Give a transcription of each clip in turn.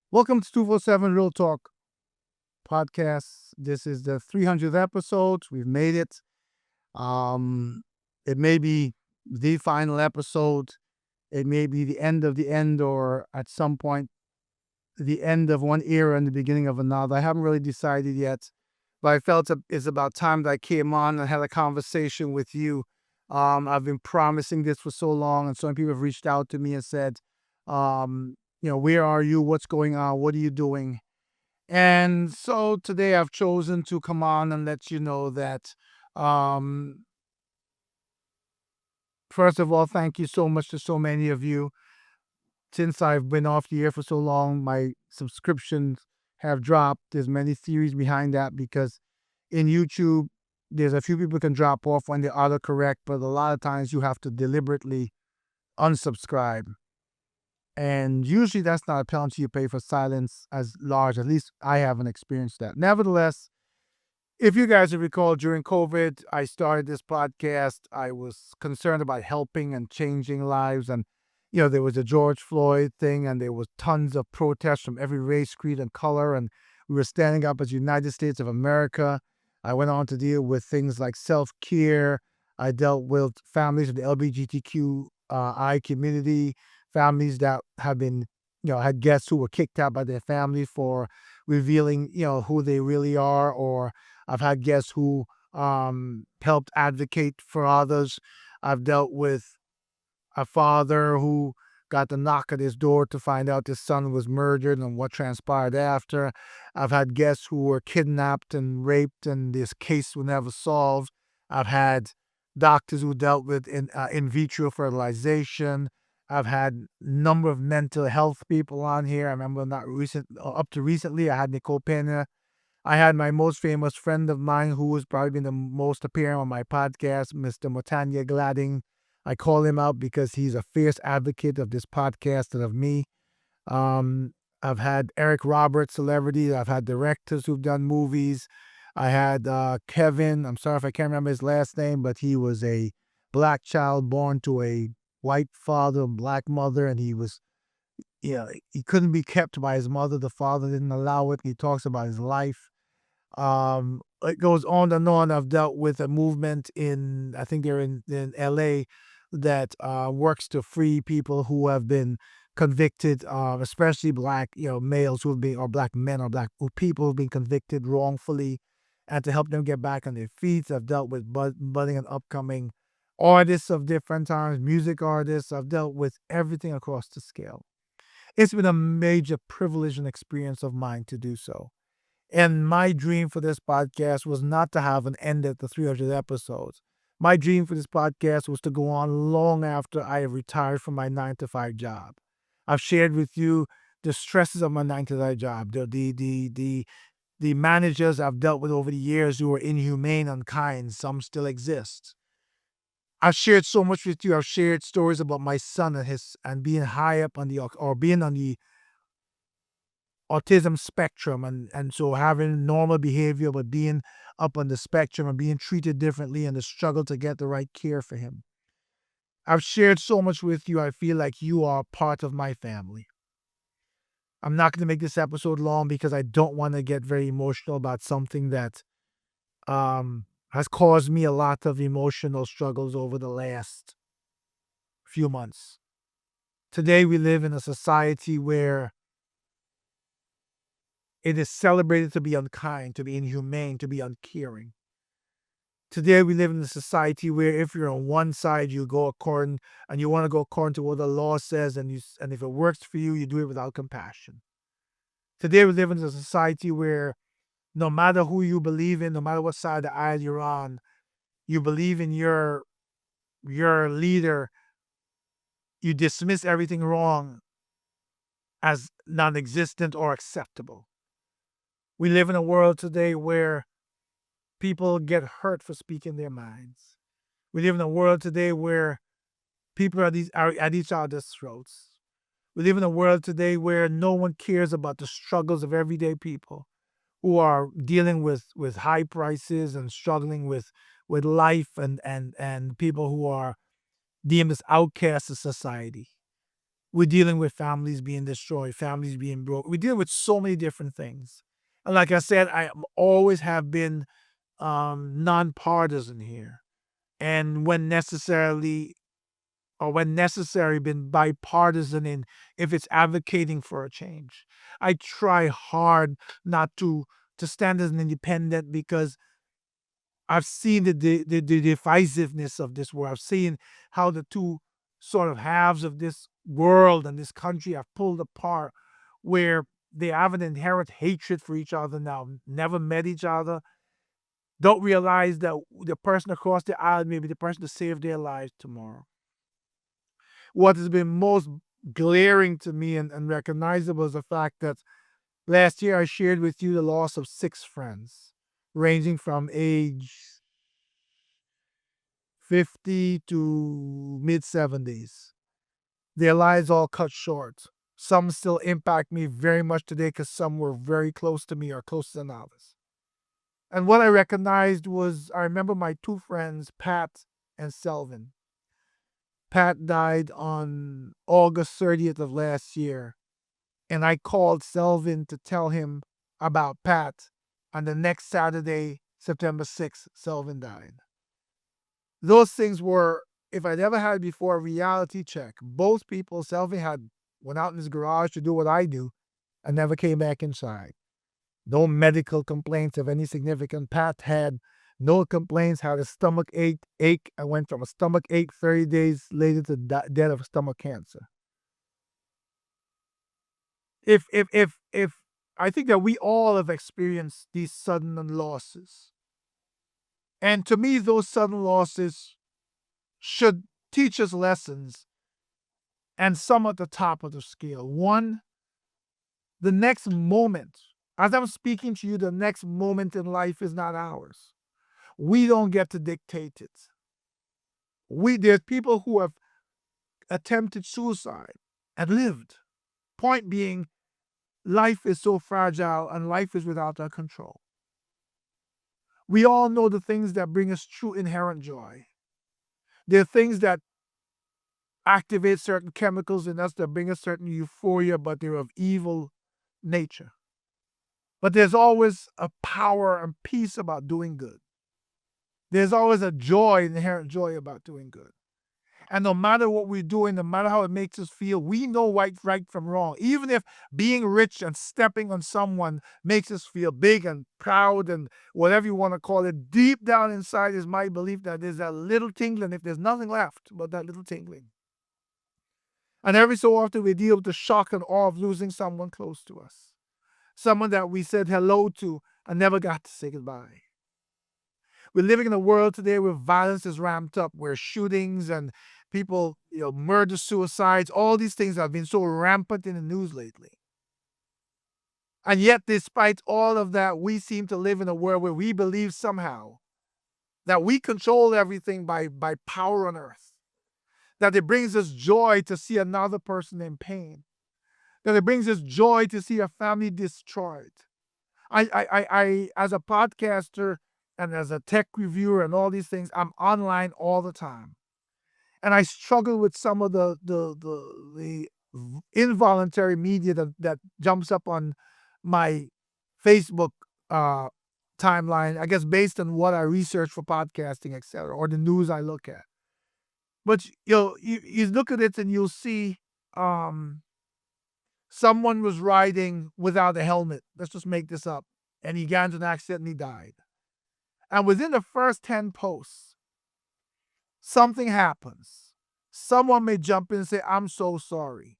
Welcome to 247 Real Talk podcast. This is the 300th episode. We've made it. Um, it may be the final episode. It may be the end of the end, or at some point, the end of one era and the beginning of another. I haven't really decided yet, but I felt it's about time that I came on and had a conversation with you. I've been promising this for so long, and so many people have reached out to me and said, where are you? What's going on? What are you doing? And so today I've chosen to come on and let you know that, um, first of all, thank you so much to so many of you. Since I've been off the air for so long, my subscriptions have dropped. There's many theories behind that because in YouTube, there's a few people can drop off when they autocorrect, but a lot of times you have to deliberately unsubscribe. And usually that's not a penalty you pay for silence as large. At least I haven't experienced that. Nevertheless, if you guys recall, during COVID, I started this podcast. I was concerned about helping and changing lives. And, there was a George Floyd thing, and there was tons of protests from every race, creed, and color. And we were standing up as United States of America. I went on to deal with things like self-care. I dealt with families of the LGBTQI community, families that have been, had guests who were kicked out by their family for revealing, who they really are, or I've had guests who helped advocate for others. I've dealt with a father who got the knock at his door to find out his son was murdered and what transpired after. I've had guests who were kidnapped and raped, and this case was never solved. I've had doctors who dealt with in vitro fertilization. I've had a number of mental health people on here. I remember up to recently, I had Nicole Pena. I had my most famous friend of mine who has probably been the most appearing on my podcast, Mr. Motanya Gladding. I call him out because he's a fierce advocate of this podcast and of me. Um, I've had Eric Roberts, celebrities. I've had directors who've done movies. I had Kevin. I'm sorry if I can't remember his last name, but he was a black child born to a white father, black mother, and he couldn't be kept by his mother. The father didn't allow it. He talks about his life. It goes on and on. I've dealt with a movement I think they're in LA that works to free people who have been convicted, especially black, males who have been, or black men or black people who've been convicted wrongfully, and to help them get back on their feet. I've dealt with budding and upcoming artists of different times, music artists. I've dealt with everything across the scale. It's been a major privilege and experience of mine to do so. And my dream for this podcast was not to have an end at the 300 episodes. My dream for this podcast was to go on long after I have retired from my 9 to 5 job. I've shared with you the stresses of my 9 to 5 job, the managers I've dealt with over the years who were inhumane, unkind. Some still exist. I've shared so much with you. I've shared stories about my son and being high up on or being on the autism spectrum, and so having normal behavior but being up on the spectrum and being treated differently, and the struggle to get the right care for him. I've shared so much with you. I feel like you are part of my family. I'm not going to make this episode long because I don't want to get very emotional about something that has caused me a lot of emotional struggles over the last few months. Today we live in a society where it is celebrated to be unkind, to be inhumane, to be uncaring. Today we live in a society where if you're on one side, you go according and you want to go according to what the law says, and if it works for you, you do it without compassion. Today we live in a society where no matter who you believe in, no matter what side of the aisle you're on, you believe in your leader, you dismiss everything wrong as non-existent or acceptable. We live in a world today where people get hurt for speaking their minds. We live in a world today where people are at each other's throats. We live in a world today where no one cares about the struggles of everyday people. who are dealing with high prices and struggling with life, and people who are deemed as outcasts of society. We're dealing with families being destroyed, families being broke. We deal with so many different things. And like I said, always have been nonpartisan here. And when necessary, been bipartisan in if it's advocating for a change. I try hard not to stand as an independent because I've seen the divisiveness of this world. I've seen how the two sort of halves of this world and this country have pulled apart, where they have an inherent hatred for each other now, never met each other, don't realize that the person across the aisle may be the person to save their lives tomorrow. What has been most glaring to me and recognizable is the fact that last year I shared with you the loss of 6 friends, ranging from age 50 to mid 70s. Their lives all cut short. Some still impact me very much today because some were very close to me or closer than others. And what I recognized was I remember my 2 friends, Pat and Selvin. Pat died on August 30th of last year, and I called Selvin to tell him about Pat. On the next Saturday, September 6th, Selvin died. Those things were, if I'd ever had before, a reality check. Both people, Selvin had went out in his garage to do what I do and never came back inside. No medical complaints of any significance. Pat had no complaints, had a stomach ache. I went from a stomach ache 30 days later to death of stomach cancer. If I think that we all have experienced these sudden losses. And to me, those sudden losses should teach us lessons, and some at the top of the scale. One, the next moment, as I'm speaking to you, the next moment in life is not ours. We don't get to dictate it. There's people who have attempted suicide and lived. Point being, life is so fragile and life is without our control. We all know the things that bring us true inherent joy. There are things that activate certain chemicals in us that bring us certain euphoria, but they're of evil nature. But there's always a power and peace about doing good. There's always a joy, inherent joy about doing good. And no matter what we're doing, no matter how it makes us feel, we know right from wrong. Even if being rich and stepping on someone makes us feel big and proud and whatever you want to call it, deep down inside is my belief that there's that little tingling, if there's nothing left but that little tingling. And every so often we deal with the shock and awe of losing someone close to us. Someone that we said hello to and never got to say goodbye. We're living in a world today where violence is ramped up, where shootings and people, murder, suicides, all these things have been so rampant in the news lately. And yet, despite all of that, we seem to live in a world where we believe somehow that we control everything by power on earth, that it brings us joy to see another person in pain, that it brings us joy to see a family destroyed. As a podcaster and as a tech reviewer and all these things, I'm online all the time, and I struggle with some of the involuntary media that jumps up on my Facebook uh, timeline. I guess based on what I research for podcasting, etc., or the news I look at. But you look at it and you'll see um, someone was riding without a helmet. Let's just make this up, and he got into an accident and he died. And within the first 10 posts, something happens. Someone may jump in and say, I'm so sorry.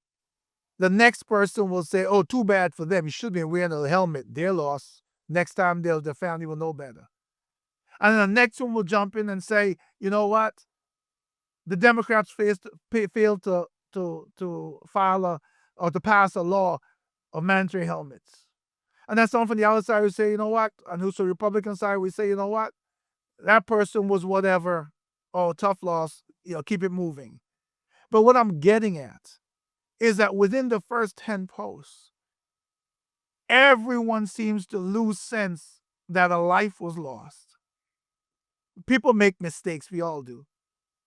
The next person will say, oh, too bad for them. You should be wearing a helmet. They're lost. Next time, the family will know better. And then the next one will jump in and say, you know what? The Democrats failed to file or to pass a law of mandatory helmets. And then someone from the other side would say, you know what? And who's the Republican side would say, you know what? That person was whatever. Oh, tough loss. Keep it moving. But what I'm getting at is that within the first 10 posts, everyone seems to lose sense that a life was lost. People make mistakes, we all do.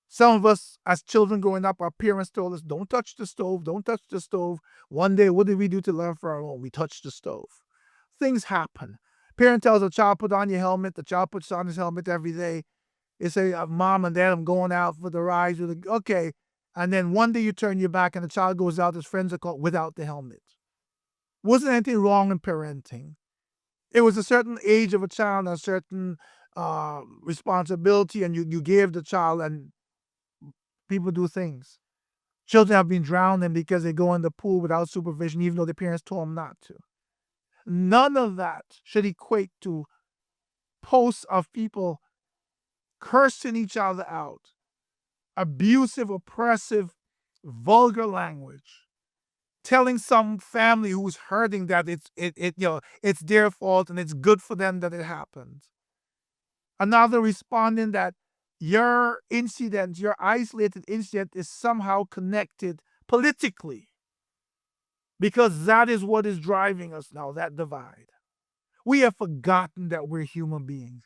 Some of us, as children growing up, our parents told us, don't touch the stove, don't touch the stove. One day, what did we do to learn for our own? We touched the stove. Things happen. Parent tells a child, put on your helmet. The child puts on his helmet every day. They say, Mom and Dad, I'm going out for the ride. Okay. And then one day you turn your back and the child goes out, his friends are caught without the helmet. Wasn't anything wrong in parenting. It was a certain age of a child, a certain responsibility, and you gave the child, and people do things. Children have been drowning because they go in the pool without supervision, even though their parents told them not to. None of that should equate to posts of people cursing each other out, abusive, oppressive, vulgar language, telling some family who's hurting that it's their fault and it's good for them that it happened. Another responding that your incident, your isolated incident, is somehow connected politically because that is what is driving us now, that divide. We have forgotten that we're human beings.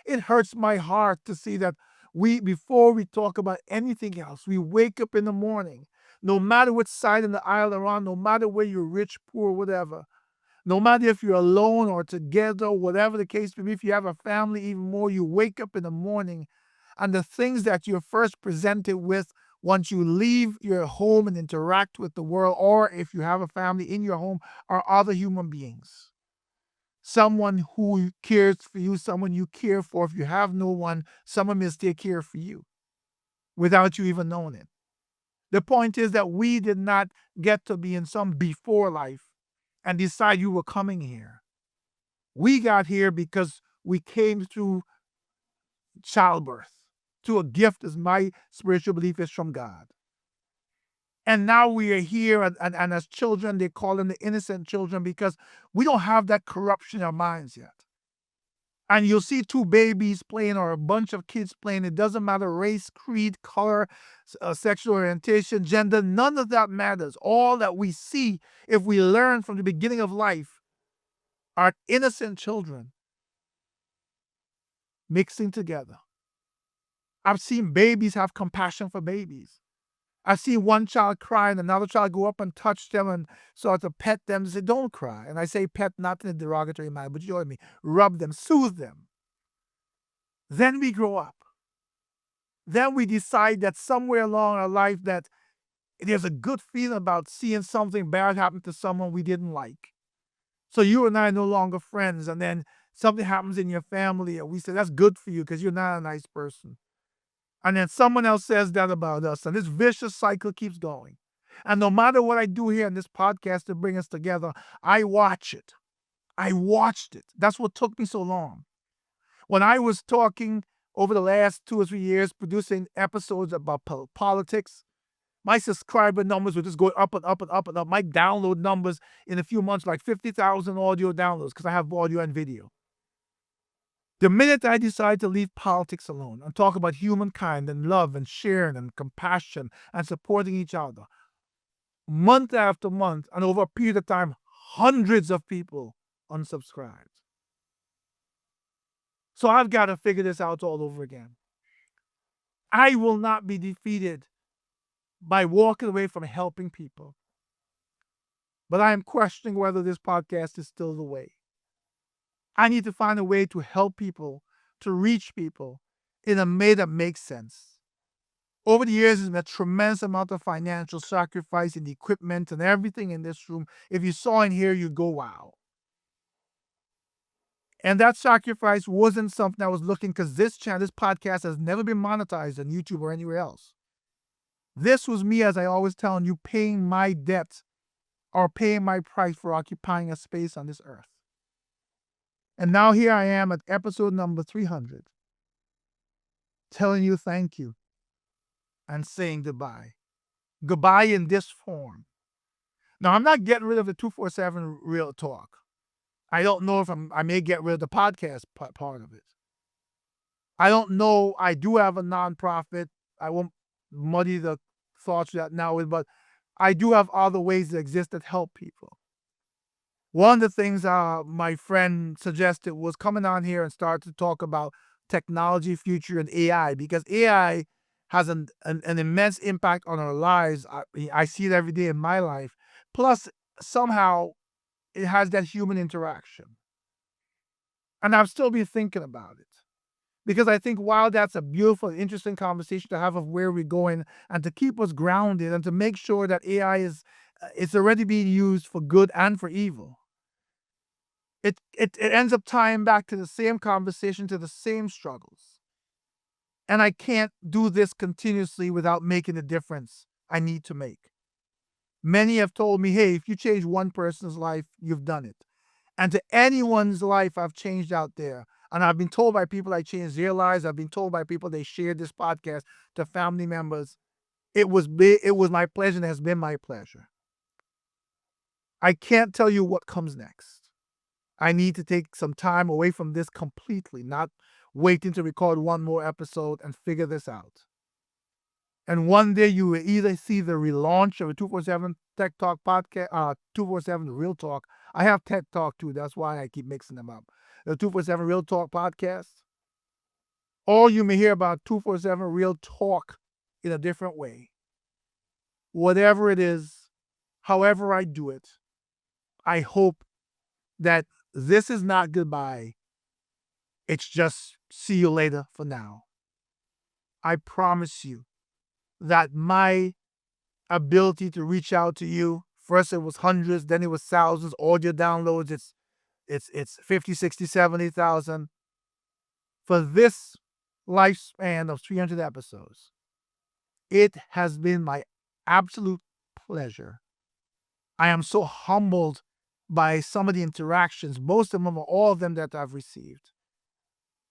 It hurts my heart to see that before we talk about anything else, we wake up in the morning, no matter which side of the aisle they're on, no matter where you're rich, poor, whatever, no matter if you're alone or together, whatever the case may be, if you have a family, even more, you wake up in the morning and the things that you're first presented with once you leave your home and interact with the world, or if you have a family in your home, are other human beings. Someone who cares for you, someone you care for. If you have no one, someone may still care for you without you even knowing it. The point is that we did not get to be in some before life and decide you were coming here. We got here because we came through childbirth, to a gift, as my spiritual belief is, from God. And now we are here, and as children, they call them the innocent children because we don't have that corruption in our minds yet. And you'll see two babies playing or a bunch of kids playing. It doesn't matter race, creed, color, sexual orientation, gender. None of that matters. All that we see, if we learn from the beginning of life, are innocent children mixing together. I've seen babies have compassion for babies. I've seen one child cry and another child go up and touch them and start to pet them and say, don't cry. And I say pet not in a derogatory manner, but you know what I mean. Rub them, soothe them. Then we grow up. Then we decide that somewhere along our life that there's a good feeling about seeing something bad happen to someone we didn't like. So you and I are no longer friends, and then something happens in your family, and we say, that's good for you because you're not a nice person. And then someone else says that about us, and this vicious cycle keeps going. And no matter what I do here in this podcast to bring us together, I watch it. I watched it. That's what took me so long. When I was talking over the last 2 or 3 years, producing episodes about politics, my subscriber numbers were just going up and up and up and up. My download numbers in a few months, like 50,000 audio downloads, because I have audio and video. The minute I decided to leave politics alone and talk about humankind and love and sharing and compassion and supporting each other, month after month and over a period of time, hundreds of people unsubscribed. So I've got to figure this out all over again. I will not be defeated by walking away from helping people. But I am questioning whether this podcast is still the way. I need to find a way to help people, to reach people in a way that makes sense. Over the years, there's been a tremendous amount of financial sacrifice in the equipment and everything in this room. If you saw in here, you'd go, wow. And that sacrifice wasn't something I was looking, because this channel, this podcast has never been monetized on YouTube or anywhere else. This was me, as I always tell you, paying my debt or paying my price for occupying a space on this earth. And now here I am at episode number 300, telling you thank you and saying goodbye. Goodbye in this form. Now, I'm not getting rid of the 247 Real Talk. I don't know if I may get rid of the podcast part of it. I don't know. I do have a nonprofit. I won't muddy the thoughts of that now, but I do have other ways that exist that help people. One of the things my friend suggested was coming on here and start to talk about technology, future, and AI, because AI has an immense impact on our lives. I see it every day in my life. Plus, somehow, it has that human interaction. And I've still been thinking about it. Because I think while that's a beautiful, interesting conversation to have of where we're going and to keep us grounded and to make sure that AI is it's already being used for good and for evil, it ends up tying back to the same conversation, to the same struggles. And I can't do this continuously without making the difference I need to make. Many have told me, hey, if you change one person's life, you've done it. And to anyone's life I've changed out there, and I've been told by people I changed their lives, I've been told by people they shared this podcast to family members, it was my pleasure and has been my pleasure. I can't tell you what comes next. I need to take some time away from this completely, not waiting to record one more episode and figure this out. And one day you will either see the relaunch of a 247 Tech Talk podcast, 247 Real Talk. I have Tech Talk too. That's why I keep mixing them up. The 247 Real Talk podcast. Or you may hear about 247 Real Talk in a different way. Whatever it is, however I do it, I hope that this is not goodbye. It's just see you later for now. I promise you that my ability to reach out to you, first it was hundreds, then it was thousands, audio downloads, it's 50, 60, 70,000. For this lifespan of 300 episodes, it has been my absolute pleasure. I am so humbled by some of the interactions, most of them or all of them that I've received.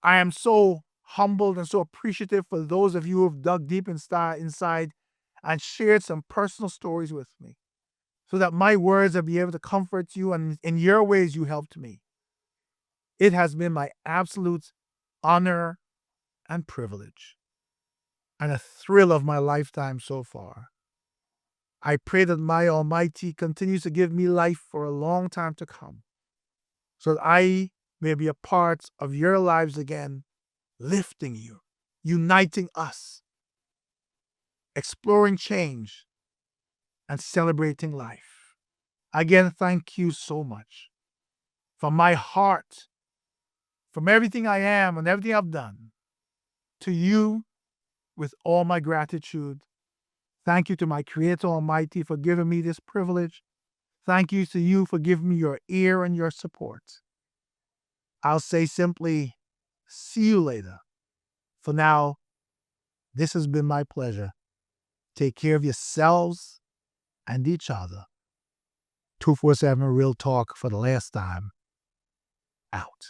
I am so humbled and so appreciative for those of you who have dug deep inside and shared some personal stories with me, so that my words will be able to comfort you, and in your ways you helped me. It has been my absolute honor and privilege, and a thrill of my lifetime so far. I pray that my Almighty continues to give me life for a long time to come, so that I may be a part of your lives again, lifting you, uniting us, exploring change, and celebrating life. Again, thank you so much. From my heart, from everything I am and everything I've done, to you, with all my gratitude. Thank you to my Creator Almighty for giving me this privilege. Thank you to you for giving me your ear and your support. I'll say simply, see you later. For now, this has been my pleasure. Take care of yourselves and each other. 247 Real Talk for the last time. Out.